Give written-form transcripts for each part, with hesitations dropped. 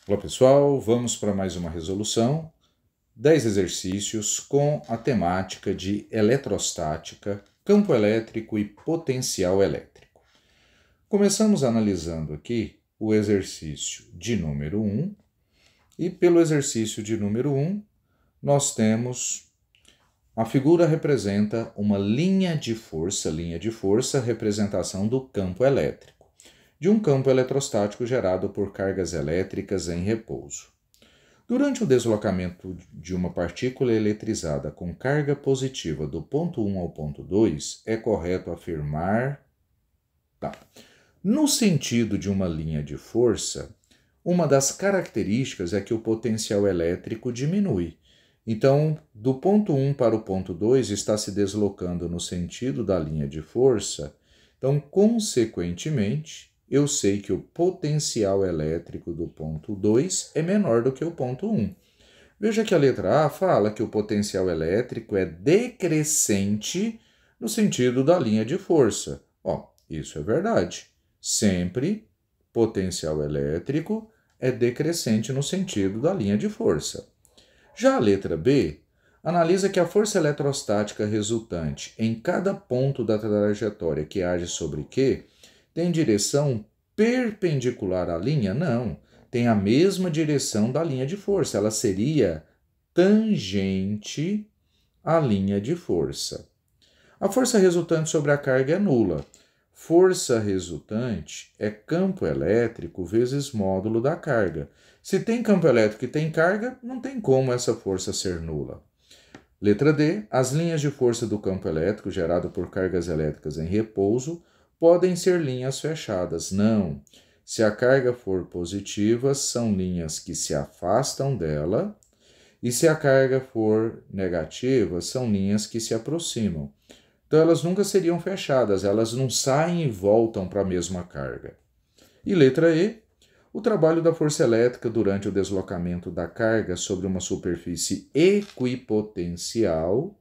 Olá pessoal, vamos para mais uma resolução, 10 exercícios com a temática de eletrostática, campo elétrico e potencial elétrico. Começamos analisando aqui o exercício de número 1 e pelo exercício de número 1 nós temos a figura representa uma linha de força, representação do campo elétrico, de um campo eletrostático gerado por cargas elétricas em repouso. Durante o deslocamento de uma partícula eletrizada com carga positiva do ponto 1 ao ponto 2, é correto afirmar... No sentido de uma linha de força, uma das características é que o potencial elétrico diminui. Então, do ponto 1 para o ponto 2 está se deslocando no sentido da linha de força. Então, consequentemente, eu sei que o potencial elétrico do ponto 2 é menor do que o ponto 1. Veja que a letra A fala que o potencial elétrico é decrescente no sentido da linha de força. Isso é verdade. Sempre potencial elétrico é decrescente no sentido da linha de força. Já a letra B analisa que a força eletrostática resultante em cada ponto da trajetória que age sobre Q tem direção perpendicular à linha? Não, tem a mesma direção da linha de força, ela seria tangente à linha de força. A força resultante sobre a carga é nula. Força resultante é campo elétrico vezes módulo da carga. Se tem campo elétrico e tem carga, não tem como essa força ser nula. Letra D. As linhas de força do campo elétrico gerado por cargas elétricas em repouso podem ser linhas fechadas. Não. Se a carga for positiva, são linhas que se afastam dela, e se a carga for negativa, são linhas que se aproximam. Então, elas nunca seriam fechadas, elas não saem e voltam para a mesma carga. E letra E, o trabalho da força elétrica durante o deslocamento da carga sobre uma superfície equipotencial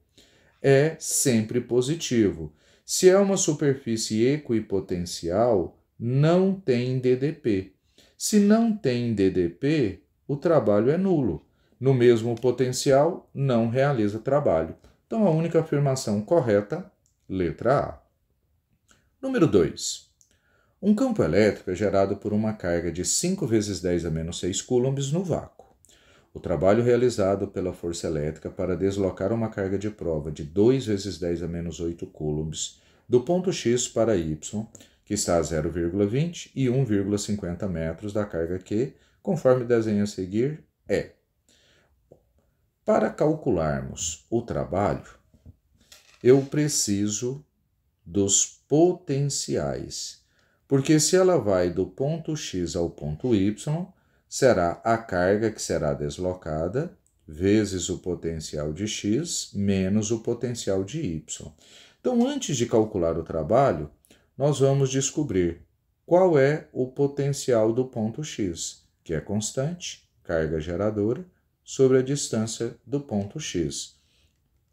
é sempre positivo. Se é uma superfície equipotencial, não tem DDP. Se não tem DDP, o trabalho é nulo. No mesmo potencial, não realiza trabalho. Então, a única afirmação correta, letra A. Número 2. Um campo elétrico é gerado por uma carga de 5 vezes 10 a menos 6 coulombs no vácuo. O trabalho realizado pela força elétrica para deslocar uma carga de prova de 2 vezes 10 a menos 8 coulombs do ponto X para Y, que está a 0,20 e 1,50 metros da carga Q, conforme desenho a seguir, é. Para calcularmos o trabalho, eu preciso dos potenciais, porque se ela vai do ponto X ao ponto Y, será a carga que será deslocada vezes o potencial de X menos o potencial de Y. Então, antes de calcular o trabalho, nós vamos descobrir qual é o potencial do ponto X, que é constante, carga geradora, sobre a distância do ponto X.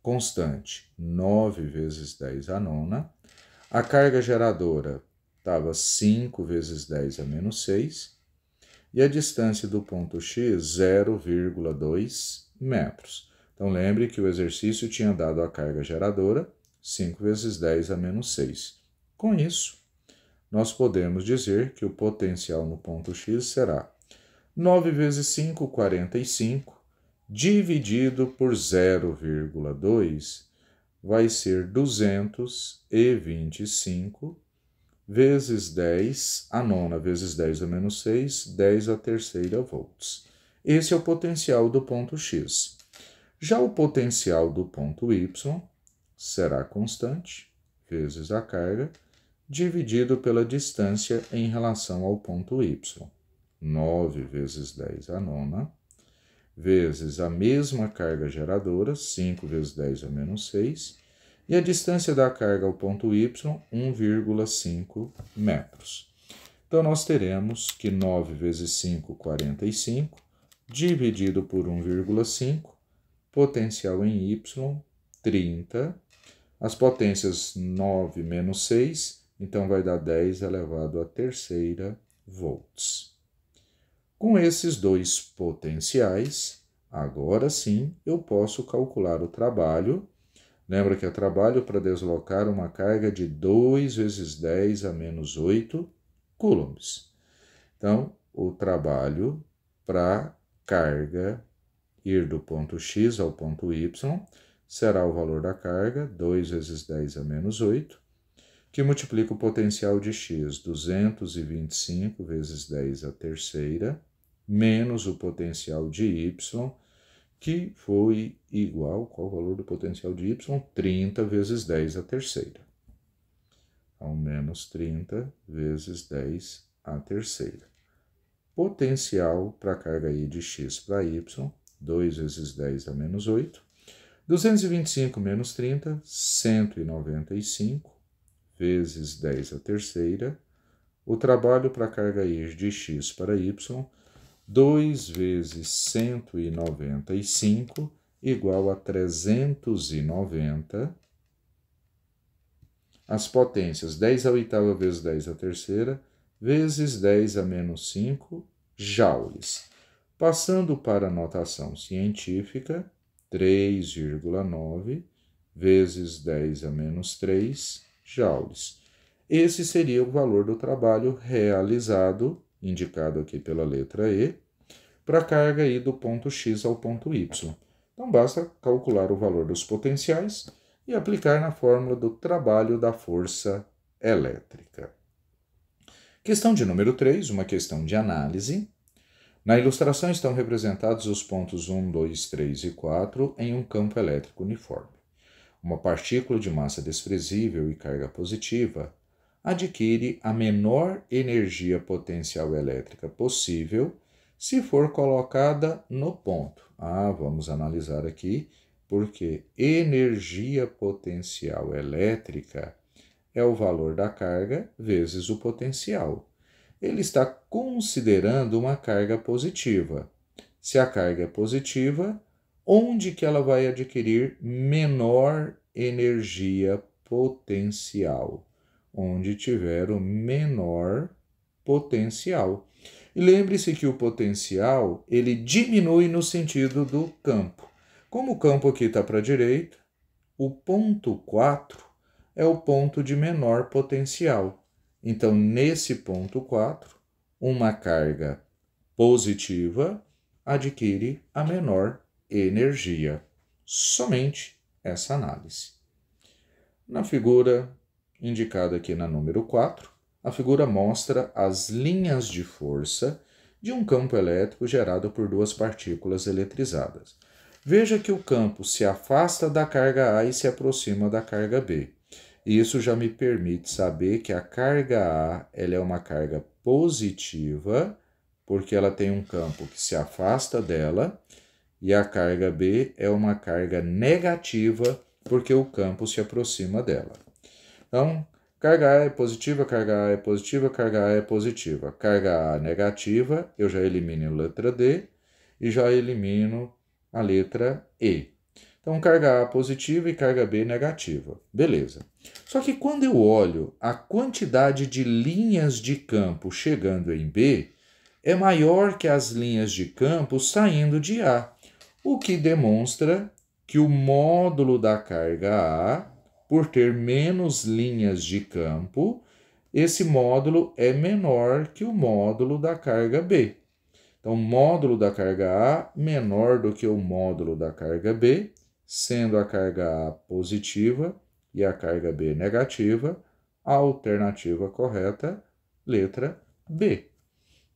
Constante, 9 vezes 10 a nona. A carga geradora estava 5 vezes 10 a menos 6. E a distância do ponto X, 0,2 metros. Então, lembre que o exercício tinha dado a carga geradora 5 vezes 10 a menos 6. Com isso, nós podemos dizer que o potencial no ponto X será 9 vezes 5, 45, dividido por 0,2, vai ser 225 vezes 10 a nona vezes 10 a menos 6, 10 a terceira volts. Esse é o potencial do ponto X. Já o potencial do ponto Y será constante, vezes a carga, dividido pela distância em relação ao ponto Y. 9 vezes 10 a nona, vezes a mesma carga geradora, 5 vezes 10 a menos 6, e a distância da carga ao ponto Y, 1,5 metros. Então, nós teremos que 9 vezes 5, 45, dividido por 1,5, potencial em Y, 30. As potências 9 menos 6, então vai dar 10 elevado à terceira volts. Com esses dois potenciais, agora sim eu posso calcular o trabalho. Lembra que é trabalho para deslocar uma carga de 2 vezes 10 a menos 8 coulombs. Então, o trabalho para carga ir do ponto X ao ponto Y será o valor da carga, 2 vezes 10 a menos 8, que multiplica o potencial de X, 225 vezes 10 a terceira, menos o potencial de Y, que foi igual, qual o valor do potencial de Y? 30 vezes 10 a terceira. Então, menos 30 vezes 10 a terceira. Potencial para a carga I de X para Y, 2 vezes 10 a menos 8. 225 menos 30, 195 vezes 10 a terceira. O trabalho para a carga I de X para Y, 2 vezes 195 igual a 390. As potências, 10 a oitava vezes 10 a terceira, vezes 10 a menos 5 joules. Passando para a notação científica, 3,9 vezes 10 a menos 3 joules. Esse seria o valor do trabalho realizado, indicado aqui pela letra E, para a carga I do ponto X ao ponto Y. Então, basta calcular o valor dos potenciais e aplicar na fórmula do trabalho da força elétrica. Questão de número 3, uma questão de análise. Na ilustração estão representados os pontos 1, 2, 3 e 4 em um campo elétrico uniforme. Uma partícula de massa desprezível e carga positiva adquire a menor energia potencial elétrica possível se for colocada no ponto. Vamos analisar aqui, porque energia potencial elétrica é o valor da carga vezes o potencial. Ele está considerando uma carga positiva. Se a carga é positiva, onde que ela vai adquirir menor energia potencial? Onde tiver o menor potencial. E lembre-se que o potencial, ele diminui no sentido do campo. Como o campo aqui está para a direita, o ponto 4 é o ponto de menor potencial. Então, nesse ponto 4, uma carga positiva adquire a menor energia. Somente essa análise. Na figura indicada aqui na número 4, a figura mostra as linhas de força de um campo elétrico gerado por duas partículas eletrizadas. Veja que o campo se afasta da carga A e se aproxima da carga B. Isso já me permite saber que a carga A ela é uma carga positiva, porque ela tem um campo que se afasta dela, e a carga B é uma carga negativa, porque o campo se aproxima dela. Então, carga A é positiva, carga A é positiva, carga A é positiva. Carga A negativa, eu já elimino a letra D e já elimino a letra E. Então, carga A positiva e carga B negativa. Beleza. Só que quando eu olho a quantidade de linhas de campo chegando em B, é maior que as linhas de campo saindo de A, o que demonstra que o módulo da carga A, por ter menos linhas de campo, esse módulo é menor que o módulo da carga B. Então, o módulo da carga A menor do que o módulo da carga B, sendo a carga A positiva e a carga B negativa, a alternativa correta, letra B.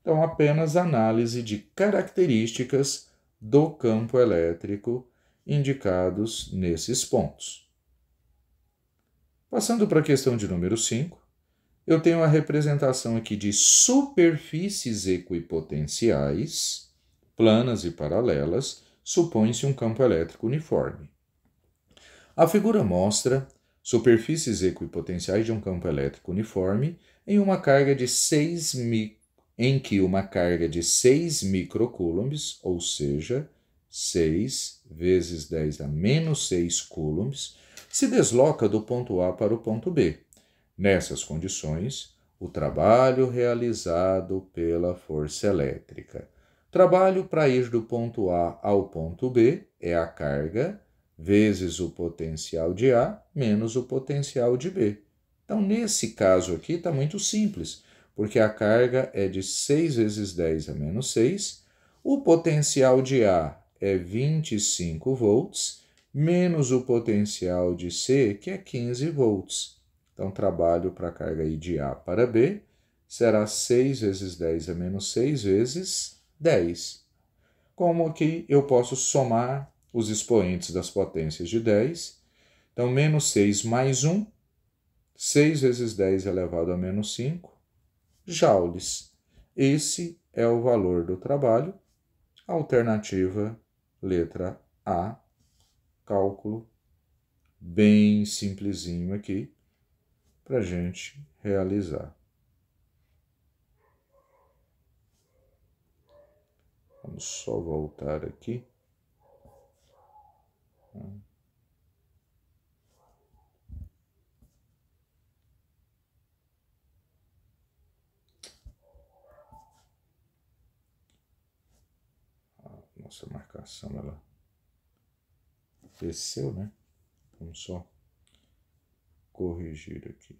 Então, apenas análise de características do campo elétrico indicados nesses pontos. Passando para a questão de número 5, eu tenho a representação aqui de superfícies equipotenciais, planas e paralelas, supõe-se um campo elétrico uniforme. A figura mostra superfícies equipotenciais de um campo elétrico uniforme em que uma carga de 6 microcoulombs, ou seja, 6 vezes 10 a menos 6 coulombs, se desloca do ponto A para o ponto B. Nessas condições, o trabalho realizado pela força elétrica Trabalho para ir do ponto A ao ponto B é a carga vezes o potencial de A menos o potencial de B. Então, nesse caso aqui, está muito simples, porque a carga é de 6 vezes 10 a menos 6, o potencial de A é 25 volts, menos o potencial de C, que é 15 volts. Então, trabalho para a carga aí de A para B será 6 vezes 10 a menos 6 vezes 10. Como aqui eu posso somar os expoentes das potências de 10. Então, menos 6 mais 1, 6 vezes 10 elevado a menos 5, joules. Esse é o valor do trabalho. Alternativa, letra A, cálculo, bem simplesinho aqui, para a gente realizar. Vamos só voltar aqui. Nossa marcação, ela desceu, né? Vamos só corrigir aqui.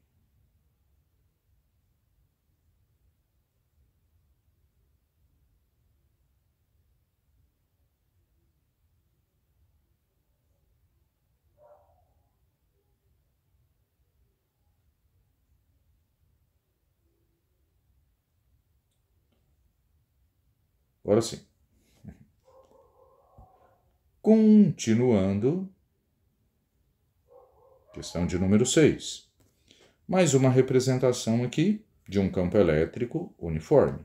Agora sim. Continuando, questão de número 6. Mais uma representação aqui de um campo elétrico uniforme.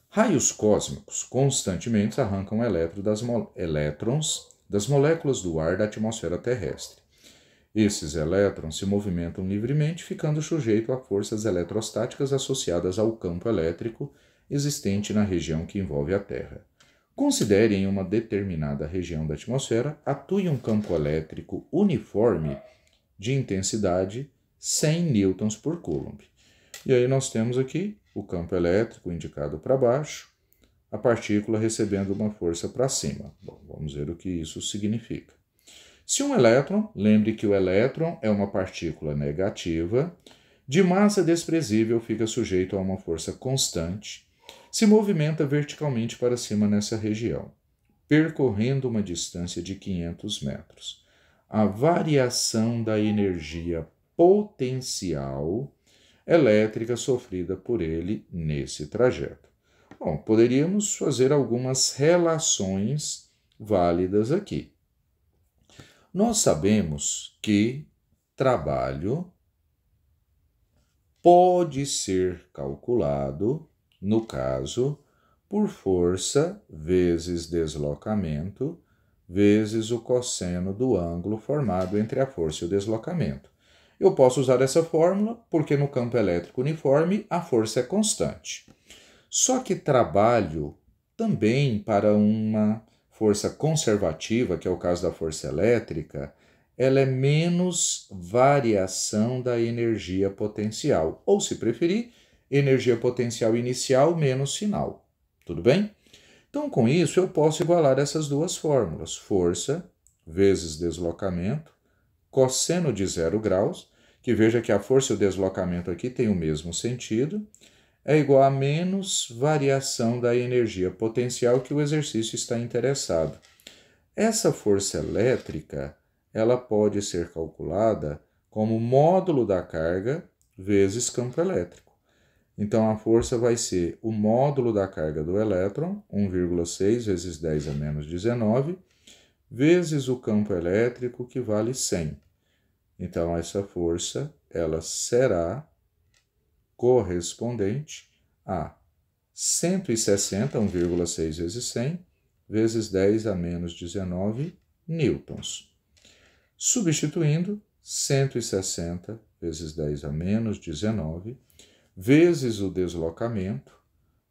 Raios cósmicos constantemente arrancam elétrons das moléculas do ar da atmosfera terrestre. Esses elétrons se movimentam livremente, ficando sujeitos a forças eletrostáticas associadas ao campo elétrico existente na região que envolve a Terra. Considere em uma determinada região da atmosfera atue um campo elétrico uniforme de intensidade 100 newtons por coulomb. E aí nós temos aqui o campo elétrico indicado para baixo, a partícula recebendo uma força para cima. Bom, vamos ver o que isso significa. Se um elétron, lembre que o elétron é uma partícula negativa, de massa desprezível fica sujeito a uma força constante, se movimenta verticalmente para cima nessa região, percorrendo uma distância de 500 metros. A variação da energia potencial elétrica sofrida por ele nesse trajeto. Bom, poderíamos fazer algumas relações válidas aqui. Nós sabemos que trabalho pode ser calculado, no caso, por força vezes deslocamento vezes o cosseno do ângulo formado entre a força e o deslocamento. Eu posso usar essa fórmula porque no campo elétrico uniforme a força é constante. Só que trabalho também para uma força conservativa, que é o caso da força elétrica, ela é menos variação da energia potencial, ou se preferir, energia potencial inicial menos final. Tudo bem? Então, com isso, eu posso igualar essas duas fórmulas. Força vezes deslocamento, cosseno de 0 graus, que veja que a força e o deslocamento aqui têm o mesmo sentido, é igual a menos variação da energia potencial que o exercício está interessado. Essa força elétrica, ela pode ser calculada como módulo da carga vezes campo elétrico. Então, a força vai ser o módulo da carga do elétron, 1,6 vezes 10 a menos 19, vezes o campo elétrico, que vale 100. Então, essa força ela será correspondente a 160, 1,6 vezes 100, vezes 10 a menos 19 newtons. Substituindo, 160 vezes 10 a menos 19, vezes o deslocamento.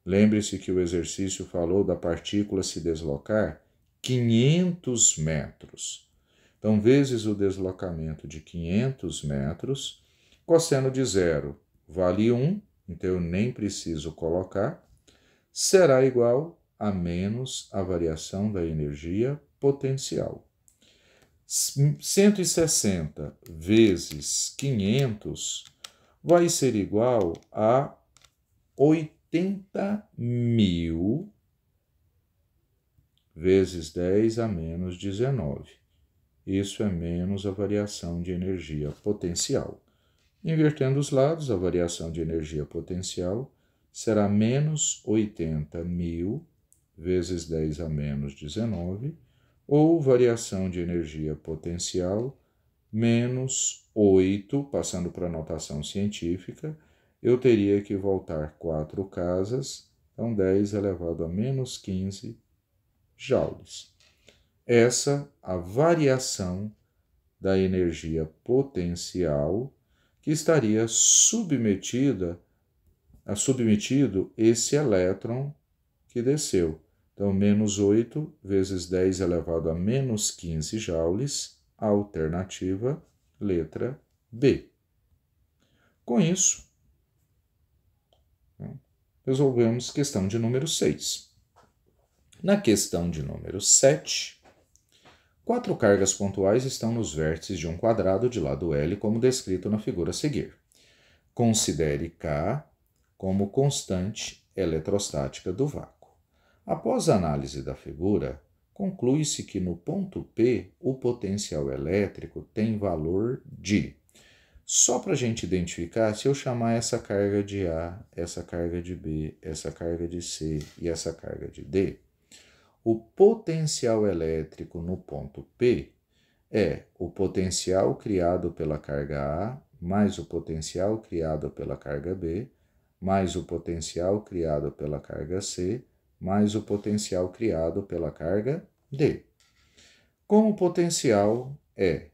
Lembre-se que o exercício falou da partícula se deslocar 500 metros. Então, vezes o deslocamento de 500 metros, cosseno de 0 vale 1, então eu nem preciso colocar, será igual a menos a variação da energia potencial. 160 vezes 500 vai ser igual a 80.000 vezes 10 a menos 19. Isso é menos a variação de energia potencial. Invertendo os lados, a variação de energia potencial será menos 80.000 vezes 10 a menos 19, ou variação de energia potencial menos 8, passando para a notação científica, eu teria que voltar 4 casas, então 10 elevado a menos 15 joules. Essa a variação da energia potencial que estaria submetido esse elétron que desceu. Então, menos 8 vezes 10 elevado a menos 15 joules, a alternativa, letra B. Com isso, resolvemos questão de número 6. Na questão de número 7, 4 cargas pontuais estão nos vértices de um quadrado de lado L, como descrito na figura a seguir. Considere K como constante eletrostática do vácuo. Após a análise da figura, conclui-se que no ponto P o potencial elétrico tem valor de... Só para a gente identificar, se eu chamar essa carga de A, essa carga de B, essa carga de C e essa carga de D, o potencial elétrico no ponto P é o potencial criado pela carga A mais o potencial criado pela carga B, mais o potencial criado pela carga C, mais o potencial criado pela carga D. Como o potencial é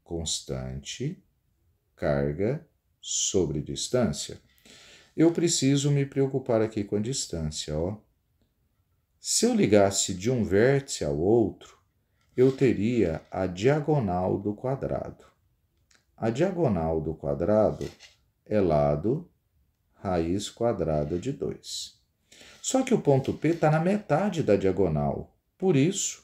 constante, carga sobre distância, eu preciso me preocupar aqui com a distância, ó. Se eu ligasse de um vértice ao outro, eu teria a diagonal do quadrado. A diagonal do quadrado é lado raiz quadrada de 2. Só que o ponto P está na metade da diagonal. Por isso,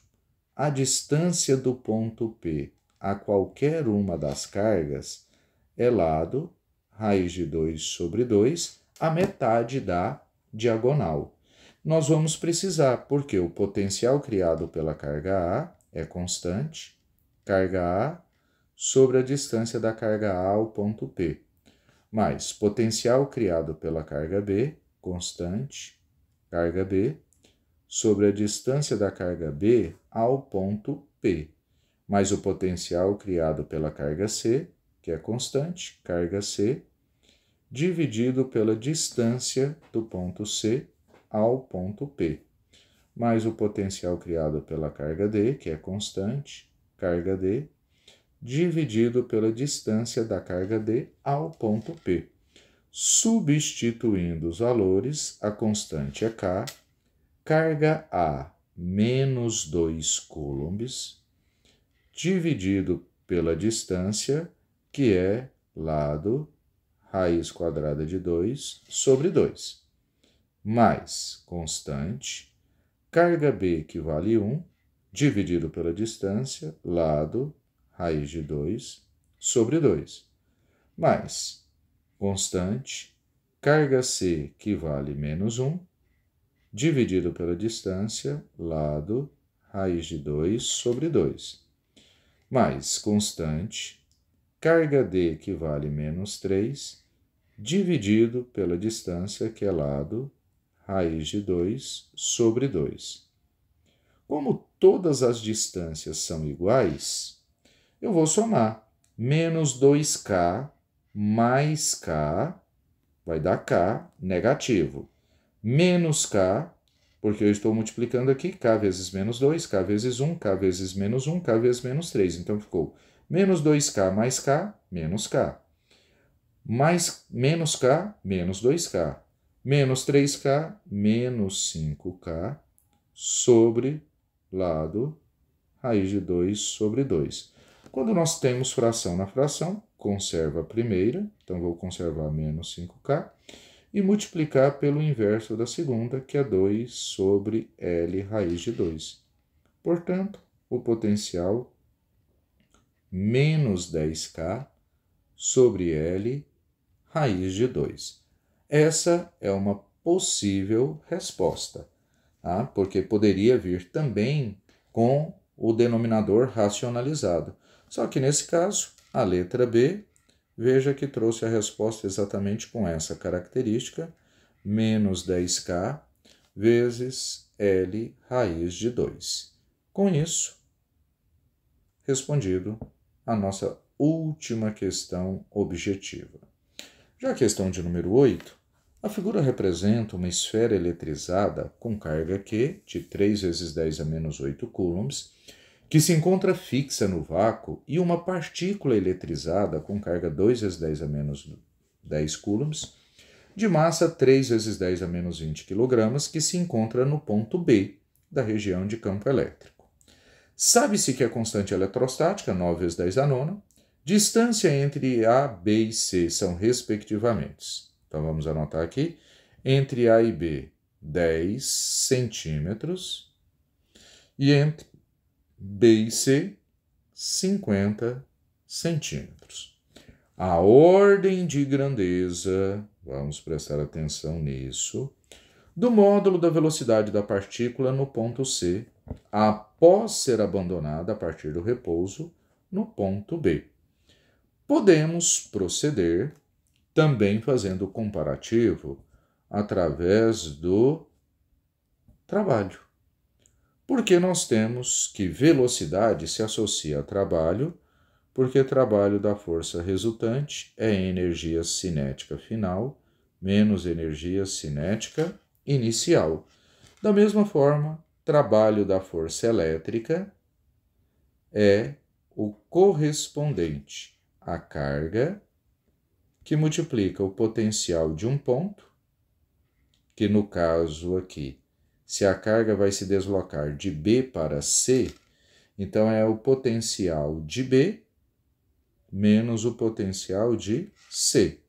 a distância do ponto P a qualquer uma das cargas é lado raiz de 2 sobre 2, a metade da diagonal. Nós vamos precisar, porque o potencial criado pela carga A é constante, carga A sobre a distância da carga A ao ponto P, mais potencial criado pela carga B, constante, carga B, sobre a distância da carga B ao ponto P, mais o potencial criado pela carga C, que é constante, carga C, dividido pela distância do ponto C ao ponto P, mais o potencial criado pela carga D, que é constante, carga D, dividido pela distância da carga D ao ponto P. Substituindo os valores, a constante é K, carga A menos 2 coulombs, dividido pela distância, que é lado raiz quadrada de 2 sobre 2, mais constante, carga B que vale 1, dividido pela distância, lado raiz de 2 sobre 2, mais constante, carga C que vale menos 1, dividido pela distância, lado raiz de 2 sobre 2, mais constante, carga D que vale menos 3, dividido pela distância, que é lado raiz de 2 sobre 2. Como todas as distâncias são iguais, eu vou somar. Menos 2K mais K vai dar K negativo. Menos K, porque eu estou multiplicando aqui, K vezes menos 2, K vezes 1, K vezes menos 1, K vezes menos 3. Então ficou menos 2K mais K, menos K. Mais menos K, menos 2K. Menos 3K, menos 5K, sobre lado raiz de 2 sobre 2. Quando nós temos fração na fração, conserva a primeira, então vou conservar menos 5K, e multiplicar pelo inverso da segunda, que é 2 sobre L raiz de 2. Portanto, o potencial menos 10K sobre L raiz de 2. Essa é uma possível resposta, tá? Porque poderia vir também com o denominador racionalizado. Só que nesse caso, a letra B, veja que trouxe a resposta exatamente com essa característica, menos 10K vezes L raiz de 2. Com isso, respondido a nossa última questão objetiva. Já a questão de número 8, a figura representa uma esfera eletrizada com carga Q de 3 vezes 10 a menos 8 coulombs, que se encontra fixa no vácuo, e uma partícula eletrizada com carga 2 vezes 10 a menos 10 coulombs, de massa 3 vezes 10 a menos 20 kg, que se encontra no ponto B da região de campo elétrico. Sabe-se que a constante eletrostática, 9 vezes 10 a nona, distância entre A, B e C são respectivamente. Então vamos anotar aqui, entre A e B, 10 centímetros, e entre B e C, 50 centímetros. A ordem de grandeza, vamos prestar atenção nisso, do módulo da velocidade da partícula no ponto C, após ser abandonada a partir do repouso no ponto B. Podemos proceder também fazendo o comparativo através do trabalho, porque nós temos que velocidade se associa a trabalho, porque trabalho da força resultante é energia cinética final menos energia cinética inicial. Da mesma forma, trabalho da força elétrica é o correspondente à carga que multiplica o potencial de um ponto, que no caso aqui, se a carga vai se deslocar de B para C, então é o potencial de B menos o potencial de C.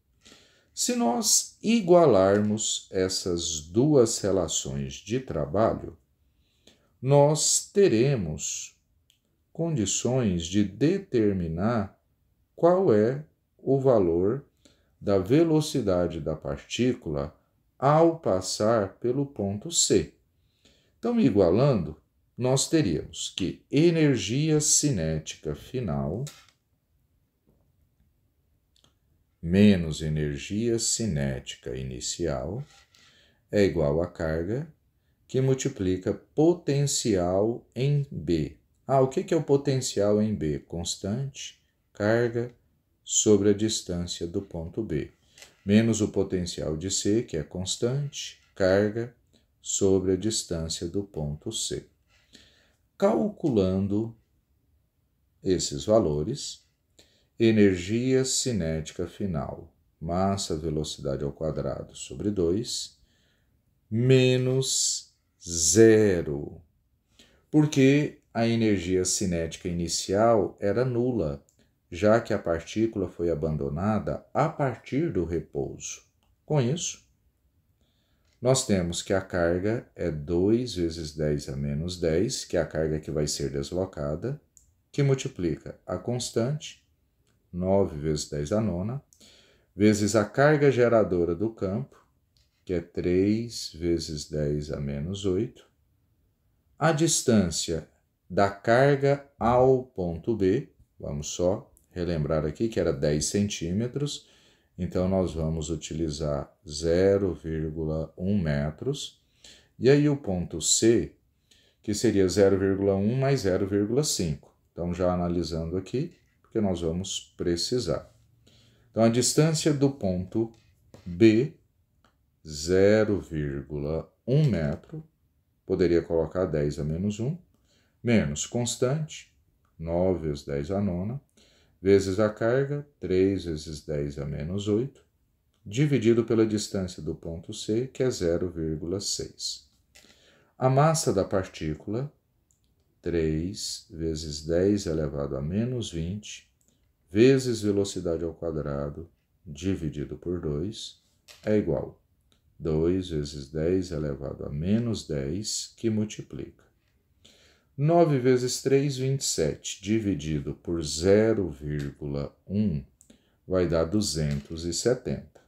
Se nós igualarmos essas duas relações de trabalho, nós teremos condições de determinar qual é o valor da velocidade da partícula ao passar pelo ponto C. Então, igualando, nós teríamos que energia cinética final menos energia cinética inicial é igual a carga que multiplica potencial em B. O que é o potencial em B? Constante, carga sobre a distância do ponto B, menos o potencial de C, que é constante, carga sobre a distância do ponto C. Calculando esses valores, energia cinética final, massa velocidade ao quadrado sobre 2, menos 0, porque a energia cinética inicial era nula, já que a partícula foi abandonada a partir do repouso. Com isso, nós temos que a carga é 2 vezes 10 a menos 10, que é a carga que vai ser deslocada, que multiplica a constante, 9 vezes 10 a nona, vezes a carga geradora do campo, que é 3 vezes 10 a menos 8, a distância da carga ao ponto B, vamos só relembrar aqui que era 10 centímetros, então nós vamos utilizar 0,1 metros, e aí o ponto C, que seria 0,1 mais 0,5. Então já analisando aqui, porque nós vamos precisar. Então a distância do ponto B, 0,1 metro, poderia colocar 10 a menos 1, menos constante, 9 vezes 10 a nona, vezes a carga, 3 vezes 10 a menos 8, dividido pela distância do ponto C, que é 0,6. A massa da partícula, 3 vezes 10 elevado a menos 20, vezes velocidade ao quadrado, dividido por 2, é igual 2 vezes 10 elevado a menos 10, que multiplica. 9 vezes 3, 27, dividido por 0,1, vai dar 270.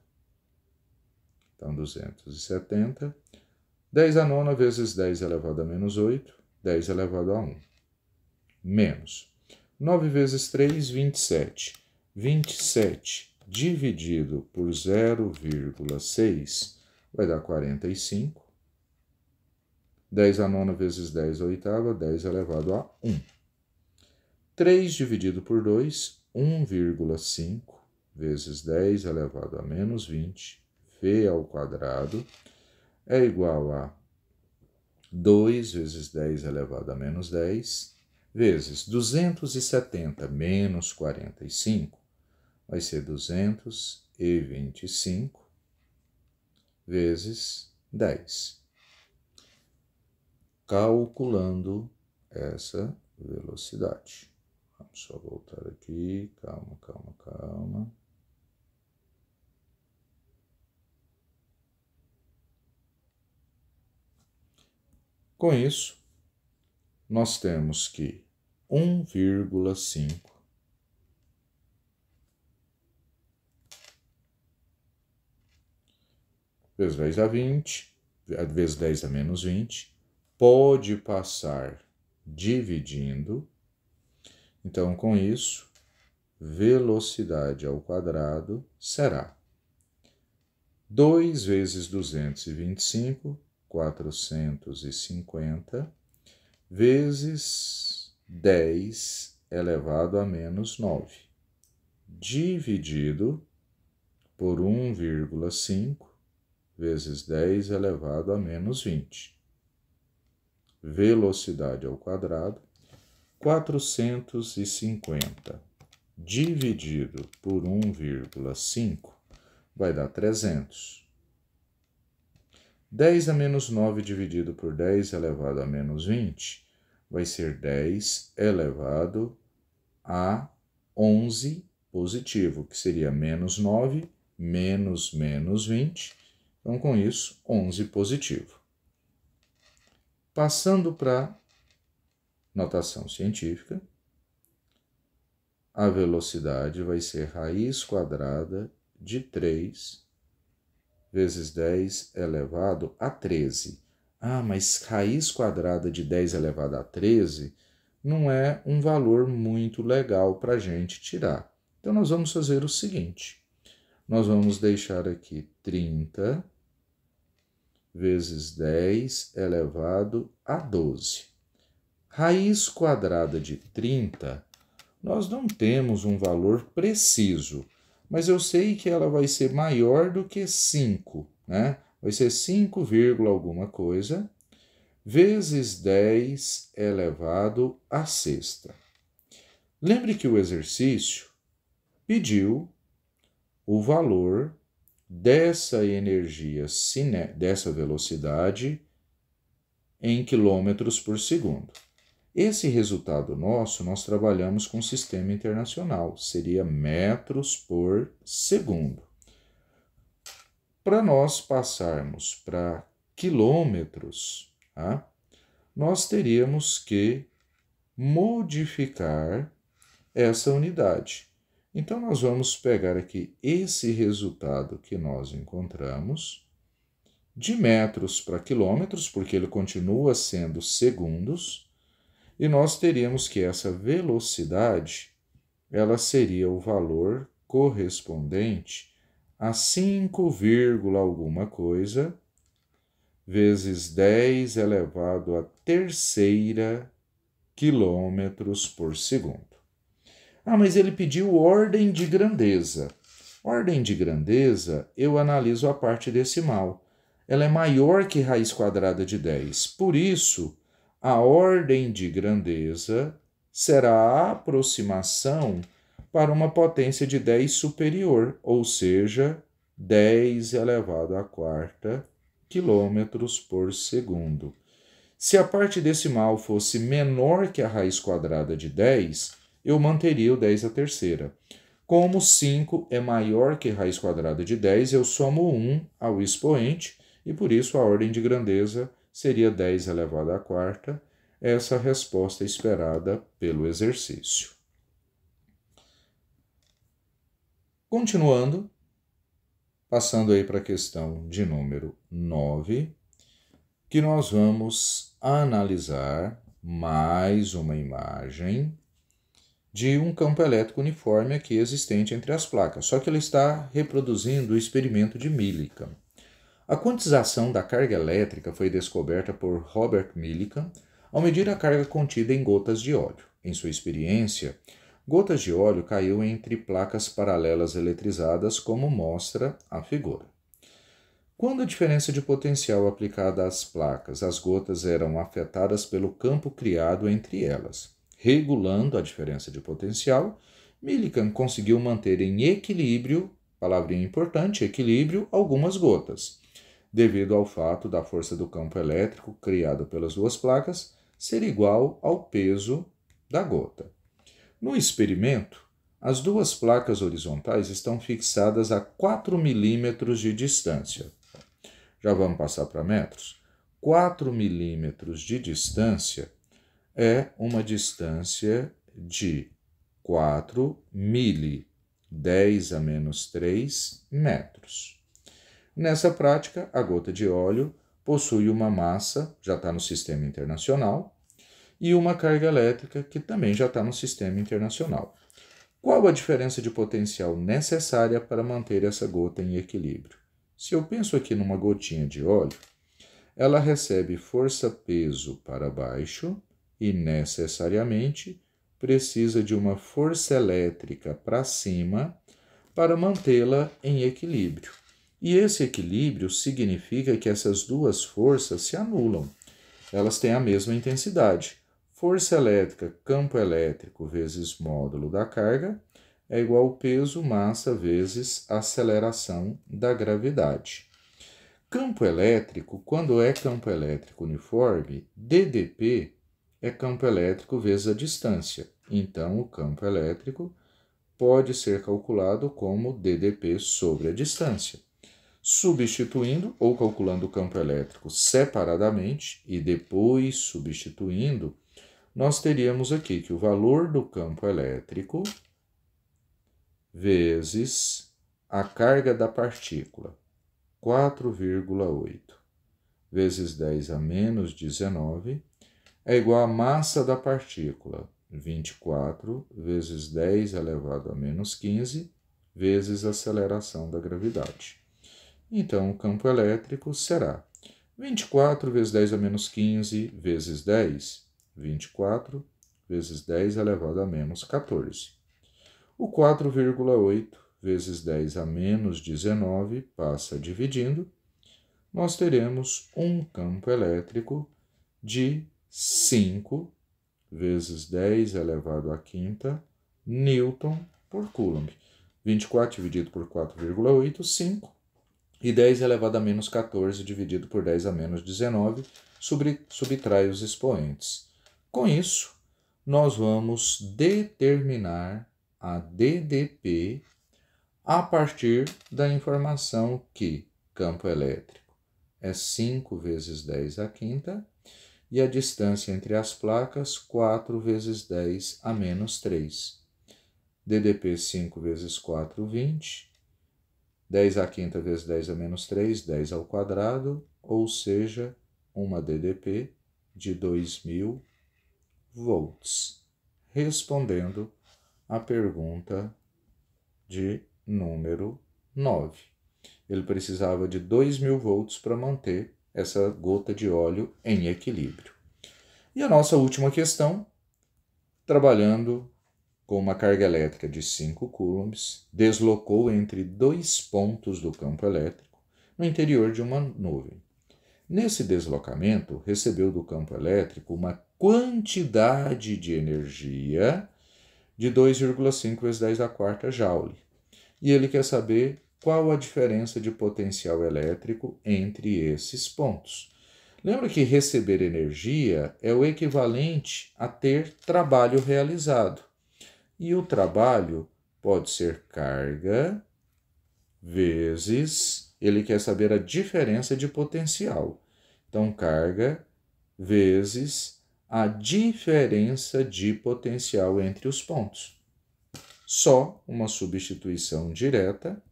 Então, 270. 10 a nona vezes 10 elevado a menos 8, 10 elevado a 1. Menos 9 vezes 3, 27. 27 dividido por 0,6 vai dar 45. 10 a nona vezes 10 a oitava, 10 elevado a 1. 3 dividido por 2, 1,5 vezes 10 elevado a menos 20, v ao quadrado, é igual a 2 vezes 10 elevado a menos 10, vezes 270 menos 45, vai ser 225, vezes 10. Calculando essa velocidade. Vamos só voltar aqui, calma. Com isso, nós temos que 1,5 vezes 10 a 20, vezes 10 a menos 20, pode passar dividindo. Então, com isso, velocidade ao quadrado será 2 vezes 225, 450, vezes 10 elevado a menos 9, dividido por 1,5 vezes 10 elevado a menos 20. Velocidade ao quadrado, 450 dividido por 1,5 vai dar 300. 10 a menos 9 dividido por 10 elevado a menos 20 vai ser 10 elevado a 11 positivo, que seria menos 9 menos 20. Então, com isso, 11 positivo. Passando para notação científica, a velocidade vai ser raiz quadrada de 3 vezes 10 elevado a 13. Ah, mas raiz quadrada de 10 elevado a 13 não é um valor muito legal para a gente tirar. Então, nós vamos fazer o seguinte. Nós vamos deixar aqui 30 vezes 10 elevado a 12. Raiz quadrada de 30, nós não temos um valor preciso, mas eu sei que ela vai ser maior do que 5, né? Vai ser 5, alguma coisa, vezes 10 elevado a sexta. Lembre que o exercício pediu o valor dessa energia, dessa velocidade em quilômetros por segundo. Esse resultado nosso, nós trabalhamos com o sistema internacional, seria metros por segundo. Para nós passarmos para quilômetros, tá? Nós teríamos que modificar essa unidade. Então, nós vamos pegar aqui esse resultado que nós encontramos, de metros para quilômetros, porque ele continua sendo segundos, e nós teríamos que essa velocidade, ela seria o valor correspondente a 5, alguma coisa, vezes 10 elevado à terceira quilômetros por segundo. Ah, mas ele pediu ordem de grandeza. Ordem de grandeza, eu analiso a parte decimal. Ela é maior que raiz quadrada de 10. Por isso, a ordem de grandeza será a aproximação para uma potência de 10 superior, ou seja, 10 elevado à quarta quilômetros por segundo. Se a parte decimal fosse menor que a raiz quadrada de 10, eu manteria o 10 à terceira. Como 5 é maior que raiz quadrada de 10, eu somo 1 ao expoente e por isso a ordem de grandeza seria 10 elevado à quarta, essa é a resposta esperada pelo exercício. Continuando, passando aí para a questão de número 9, que nós vamos analisar mais uma imagem de um campo elétrico uniforme aqui existente entre as placas, só que ele está reproduzindo o experimento de Millikan. A quantização da carga elétrica foi descoberta por Robert Millikan ao medir a carga contida em gotas de óleo. Em sua experiência, gotas de óleo caiu entre placas paralelas eletrizadas, como mostra a figura. Quando a diferença de potencial aplicada às placas, as gotas eram afetadas pelo campo criado entre elas. Regulando a diferença de potencial, Millikan conseguiu manter em equilíbrio, palavrinha importante, equilíbrio, algumas gotas, devido ao fato da força do campo elétrico criado pelas duas placas ser igual ao peso da gota. No experimento, as duas placas horizontais estão fixadas a 4 milímetros de distância. Já vamos passar para metros? 4 milímetros de distância é uma distância de 4 mili, 10 a menos 3 metros. Nessa prática, a gota de óleo possui uma massa, já está no sistema internacional, e uma carga elétrica que também já está no sistema internacional. Qual a diferença de potencial necessária para manter essa gota em equilíbrio? Se eu penso aqui numa gotinha de óleo, ela recebe força-peso para baixo e necessariamente precisa de uma força elétrica para cima para mantê-la em equilíbrio. E esse equilíbrio significa que essas duas forças se anulam. Elas têm a mesma intensidade. Força elétrica, campo elétrico, vezes módulo da carga, é igual ao peso, massa, vezes aceleração da gravidade. Campo elétrico, quando é campo elétrico uniforme, DDP é campo elétrico vezes a distância. Então, o campo elétrico pode ser calculado como DDP sobre a distância. Substituindo ou calculando o campo elétrico separadamente e depois substituindo, nós teríamos aqui que o valor do campo elétrico vezes a carga da partícula, 4,8, vezes 10 a menos 19, é igual à massa da partícula, 24, vezes 10 elevado a menos 15, vezes a aceleração da gravidade. Então, o campo elétrico será 24 vezes 10 a menos 15 vezes 10, 24 vezes 10 elevado a menos 14. O 4,8 vezes 10 a menos 19 passa dividindo, nós teremos um campo elétrico de 5 vezes 10 elevado à quinta Newton por Coulomb. 24 dividido por 4,8, 5. E 10 elevado a menos 14 dividido por 10 a menos 19 subtrai os expoentes. Com isso, nós vamos determinar a DDP a partir da informação que campo elétrico é 5 vezes 10 à quinta e a distância entre as placas 4 vezes 10 a menos 3. DDP 5 vezes 4, 20. 10 à quinta vezes 10 a menos 3, 10 ao quadrado, ou seja, uma DDP de 2.000 volts. Respondendo à pergunta de número 9. Ele precisava de 2.000 volts para manter essa gota de óleo em equilíbrio. E a nossa última questão, trabalhando com uma carga elétrica de 5 coulombs, deslocou entre dois pontos do campo elétrico no interior de uma nuvem. Nesse deslocamento, recebeu do campo elétrico uma quantidade de energia de 2,5 vezes 10 à quarta joule. E ele quer saber qual a diferença de potencial elétrico entre esses pontos. Lembra que receber energia é o equivalente a ter trabalho realizado. E o trabalho pode ser carga vezes ele quer saber a diferença de potencial. Então, carga vezes a diferença de potencial entre os pontos. Só uma substituição direta,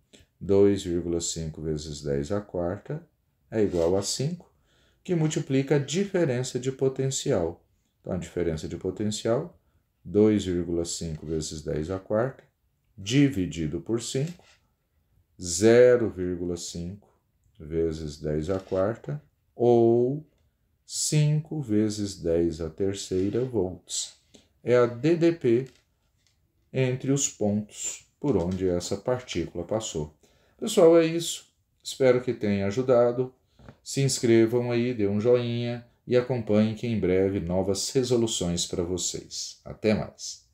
2,5 vezes 10 à quarta é igual a 5, que multiplica a diferença de potencial. Então, a diferença de potencial, 2,5 vezes 10 à quarta, dividido por 5, 0,5 vezes 10 à quarta, ou 5 vezes 10 à terceira volts. É a DDP entre os pontos por onde essa partícula passou. Pessoal, é isso. Espero que tenha ajudado. Se inscrevam aí, dê um joinha e acompanhem que em breve novas resoluções para vocês. Até mais!